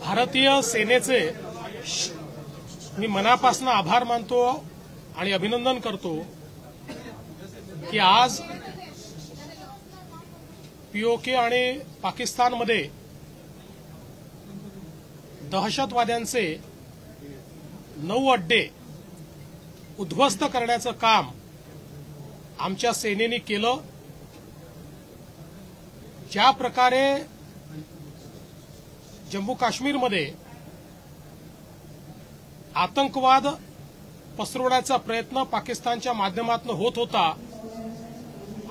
भारतीय सेनेचे मी मनापासून आभार मानतो आणि अभिनंदन करतो की आज पीओके आणि पाकिस्तानमध्ये दहशतवाद्यांचे 9 अड्डे उद्ध्वस्त करण्याचं काम आमच्या सेनेने केलं। ज्या प्रकारे जम्मू काश्मीरमध्ये आतंकवाद पसरवण्याचा प्रयत्न पाकिस्तानच्या माध्यमातून होत होता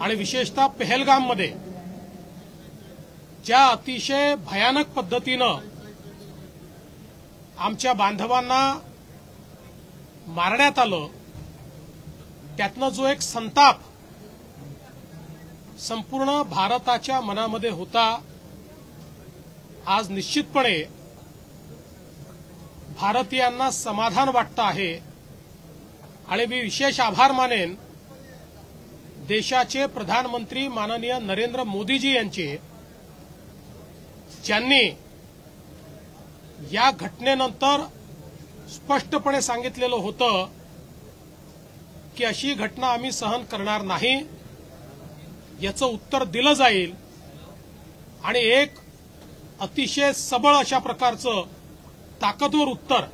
आणि विशेषतः पहलगाममध्ये ज्या अतिशय भयानक पद्धतीनं आमच्या बांधवांना मारण्यात आलं, त्यातनं जो एक संताप संपूर्ण भारताच्या मनामध्ये होता, आज निश्चितपणे भारतीयांना समाधान वाटतं आहे। आणि मी विशेष आभार मानेन देशाचे प्रधानमंत्री माननीय नरेंद्र मोदीजी यांचे, ज्यांनी या घटनेनंतर स्पष्टपणे सांगितलेलं होतं की अशी घटना आम्ही सहन करणार नाही, याचं उत्तर दिलं जाईल आणि एक अतिशय सबळ अशा प्रकारचं ताकदवर उत्तर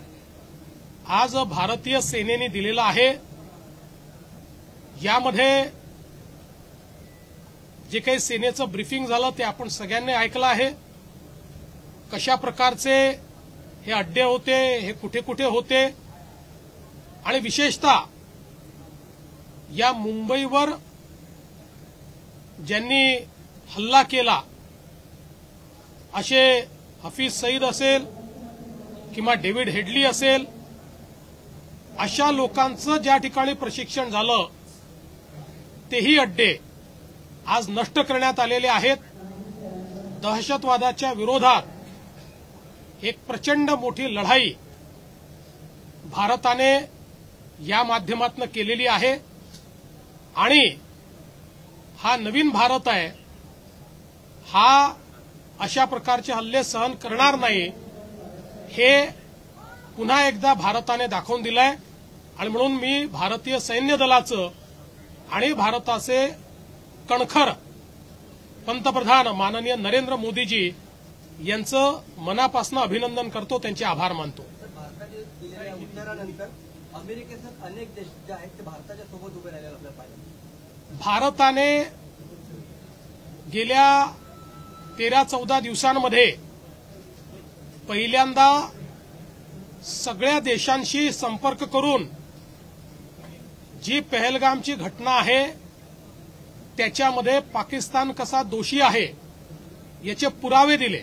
आज भारतीय सेनेने दिलेलं आहे। यामध्ये जे काही सेनेचं ब्रीफिंग झालं ते आपण सगळ्यांनी ऐकलं आहे। कशा प्रकारचे हे अड्डे होते, हे कुठे कुठे होते आणि विशेषतः या मुंबईवर ज्यांनी हल्ला केला असे हफीज सईद असेल किंवा डेव्हिड हेडली असेल, अशा लोकांचं ज्या ठिकाणी प्रशिक्षण झालं तेही अड्डे आज नष्ट करण्यात आलेले आहेत। दहशतवादाच्या विरोधात एक प्रचंड मोठी लढाई भारताने या माध्यमातून केलेली आहे आणि हा नवीन भारत आहे, हा अशा प्रकारचे हल्ले सहन करणार नाही, हे पुन्हा एकदा भारताने दाखवून दिलंय। आणि म्हणून मी भारतीय सैन्य दलाचं आणि भारताचे कणखर पंतप्रधान माननीय नरेंद्र मोदीजी यांचं मनापासून अभिनंदन करतो, त्यांचे आभार मानतो। भारताने दिलेल्या उत्तरानंतर अमेरिकेसह अनेक देश जे आहेत ते भारताच्या सोबत उभे राहिलेले आपल्याला पाहिजे। भारताने गेल्या 13-14 दिवसांमध्ये पहिल्यांदा सगळ्या देशांशी संपर्क करून जी पहलगामची घटना आहे त्याच्यामध्ये पाकिस्तान कसा दोषी आहे याचे पुरावे दिले।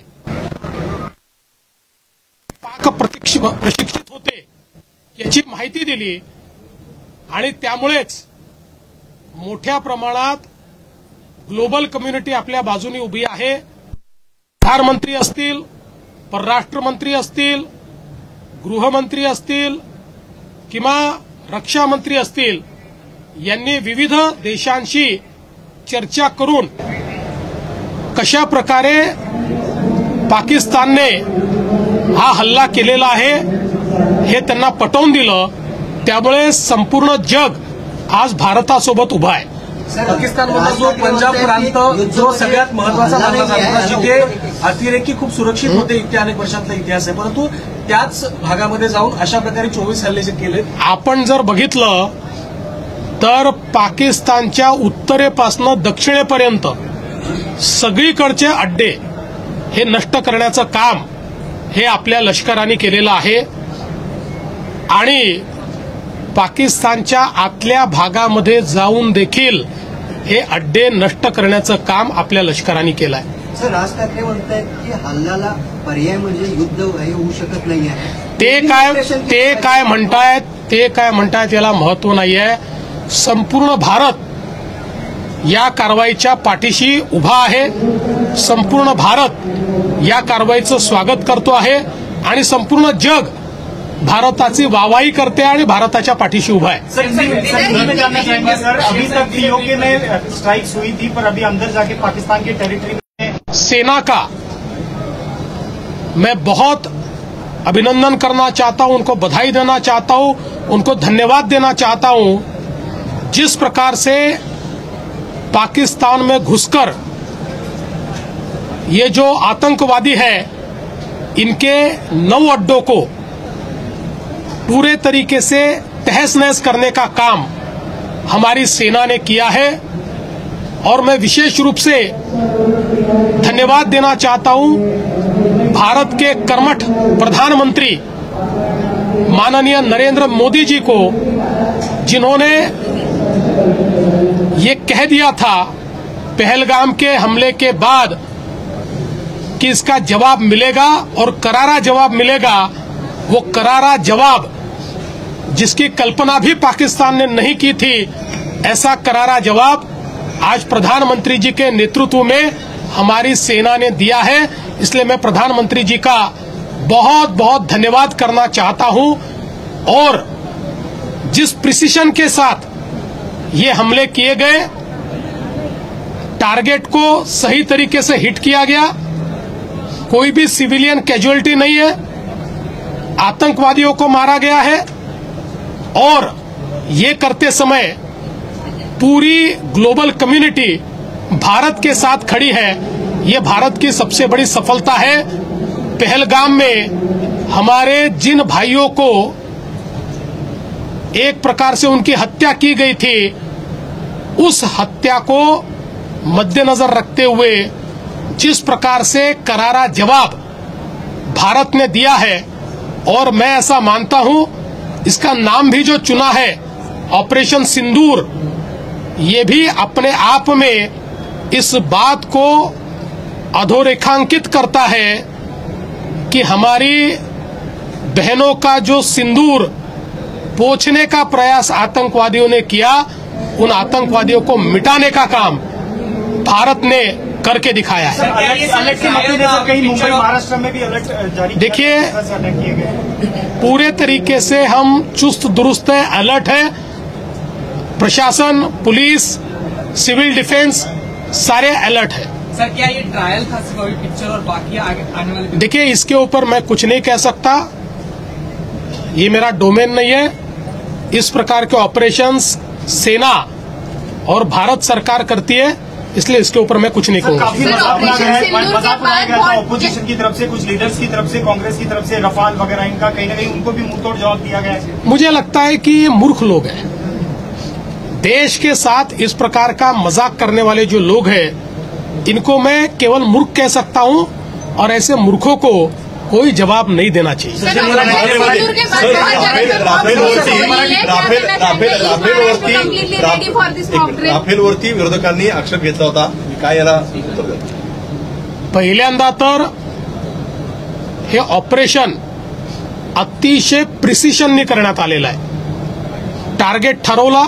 पाक प्रशिक्षित होते याची माहिती दिली आणि त्यामुळेच मोठ्या प्रमाणात ग्लोबल कम्युनिटी आपल्या बाजूने उभी आहे। प्रधानमंत्री असतील, परराष्ट्र मंत्री असतील, गृहमंत्री असतील किंवा रक्षा मंत्री असतील, यांनी विविध देशांशी चर्चा करून कशा प्रकारे पाकिस्तानने हा हल्ला केलेला आहे हे त्यांना पटवून दिलं। त्यामुळे संपूर्ण जग आज भारतासोबत उभा आहे। पाकिस्तानमध्ये जो पंजाब प्रांत जो सगळ्यात महत्वाचा मानला जातो, जिथे अतिरेकी खूप सुरक्षित होते, इतक्या अनेक वर्षांचा इतिहास आहे, परंतु त्याच भागामध्ये जाऊन अशा प्रकारे 24 हल्ले जे केले, आपण जर बघितलं तर पाकिस्तानच्या उत्तरेपासून दक्षिणेपर्यंत सगळीकडचे अड्डे हे नष्ट करण्याचं काम हे आपल्या लष्कराने केलेलं आहे आणि पाकिस्तानच्या आतल्या भागामध्ये जाऊन देखील हे अड्डे नष्ट करण्याचं काम आपल्या लष्कराने केलं आहे। सर, राज ठाकरे म्हणतायत की हल्ल्याला पर्याय म्हणजे युद्ध होऊ शकत नाहीये। ते काय म्हणतायत याला महत्व नाहीये। संपूर्ण भारत या कारवाईच्या पाठीशी उभा आहे, संपूर्ण भारत या कारवाईचं स्वागत करतो आहे आणि संपूर्ण जग भारताची वाहवाही करते आणि भारताच्या पाठीशी उभा है। सर, अभी तक पीओके में स्ट्राइक्स हुई थी, पर अभी अंदर जाके पाकिस्तान के टेरिटरी में सेना का मैं बहुत अभिनंदन करना चाहता हूं, उनको बधाई देना चाहता हूं, उनको धन्यवाद देना चाहता हूं। जिस प्रकार से पाकिस्तान में घुसकर ये जो आतंकवादी है इनके 9 अड्डों को पूरे तरीके से तहस नहस करने का काम हमारी सेना ने किया है। और मैं विशेष रूप से धन्यवाद देना चाहता हूं भारत के कर्मठ प्रधानमंत्री माननीय नरेंद्र मोदी जी को, जिन्होंने ये कह दिया था पहलगाम के हमले के बाद कि इसका जवाब मिलेगा और करारा जवाब मिलेगा। वो करारा जवाब जिसकी कल्पना भी पाकिस्तान ने नहीं की थी, ऐसा करारा जवाब आज प्रधानमंत्री जी के नेतृत्व में हमारी सेना ने दिया है। इसलिए मैं प्रधानमंत्री जी का बहुत बहुत धन्यवाद करना चाहता हूं। और जिस प्रिसिशन के साथ ये हमले किए गए, टारगेट को सही तरीके से हिट किया गया, कोई भी सिविलियन कैजुअलिटी नहीं है, आतंकवादियों को मारा गया है। और ये करते समय पूरी ग्लोबल कम्युनिटी भारत के साथ खड़ी है। ये भारत की सबसे बड़ी सफलता है। पहलगाम में हमारे जिन भाइयों को एक प्रकार से उनकी हत्या की गई थी, उस हत्या को मद्देनजर रखते हुए जिस प्रकार से करारा जवाब भारत ने दिया है, और मैं ऐसा मानता हूं इसका नाम भी जो चुना है ऑपरेशन सिंदूर, ये भी अपने आप में इस बात को अधोरेखांकित करता है कि हमारी बहनों का जो सिंदूर पोंछने का प्रयास आतंकवादियों ने किया, उन आतंकवादियों को मिटाने का काम भारत ने करके दिखाया है। अलर्ट के मद्देनजर कहीं मुंबई महाराष्ट्र में भी अलर्ट जारी देखिए, किए गए। पूरे तरीके से हम चुस्त दुरुस्त है, अलर्ट है। प्रशासन, पुलिस, सिविल डिफेंस सारे अलर्ट है। सर, क्या ये ट्रायल था सिर्फ अभी पिक्चर और बाकी आगे आने वाले? देखिए, इसके ऊपर मैं कुछ नहीं कह सकता, ये मेरा डोमेन नहीं है। इस प्रकार के ऑपरेशंस सेना और भारत सरकार करती है, इसलिए इसके ऊपर मैं कुछ नहीं कहूंगा। काफी मजाक उड़ाया गया था ऑपोजिशन की तरफ से, कुछ लीडर्स की तरफ से, कांग्रेस की तरफ से, रफाल वगैरह इनका कहीं न कहीं उनको भी मुंहतोड़ जवाब दिया गया है। मुझे लगता है कि ये मूर्ख लोग हैं। देश के साथ इस प्रकार का मजाक करने वाले जो लोग हैं, इनको मैं केवल मूर्ख कह सकता हूं, और ऐसे मूर्खों को कोई जवाब नहीं देना चाहिए। राफेलवरती विरोधकांनी आक्षेप घेतला होता, काय याला उत्तर द्या? पहिल्यांदा तर हे ऑपरेशन अतिशय प्रिसिशनने करण्यात आलेलं आहे। टार्गेट ठरवला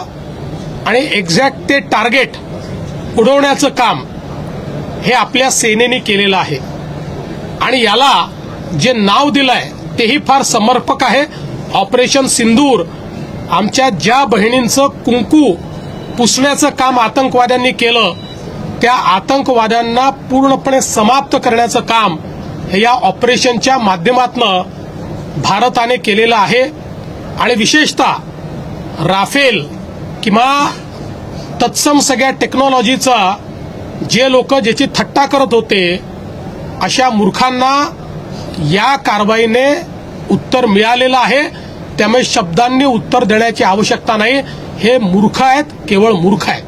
आणि एक्झॅक्ट ते टार्गेट उडवण्याचं काम हे आपल्या सेनेने केलेलं आहे। आणि याला जे नाव दिलंय तेही फार समर्पक आहे, ऑपरेशन सिंदूर। आमच्या ज्या बहिणींचं कुंकू पुसण्याचं काम आतंकवाद्यांनी केलं, त्या आतंकवाद्यांना पूर्णपणे समाप्त करण्याचं काम हे या ऑपरेशनच्या माध्यमातून भारताने केलेलं आहे। आणि विशेषतः राफेल किंवा तत्सम सगळ्या टेक्नॉलॉजीचा जे लोक ज्याची थट्टा करत होते, अशा मूर्खांना या कारवाईने उत्तर मिळालेलं आहे। त्यामुळे शब्दांनी उत्तर देण्याची आवश्यकता नाही। हे मूर्ख आहेत, केवळ मूर्ख आहेत।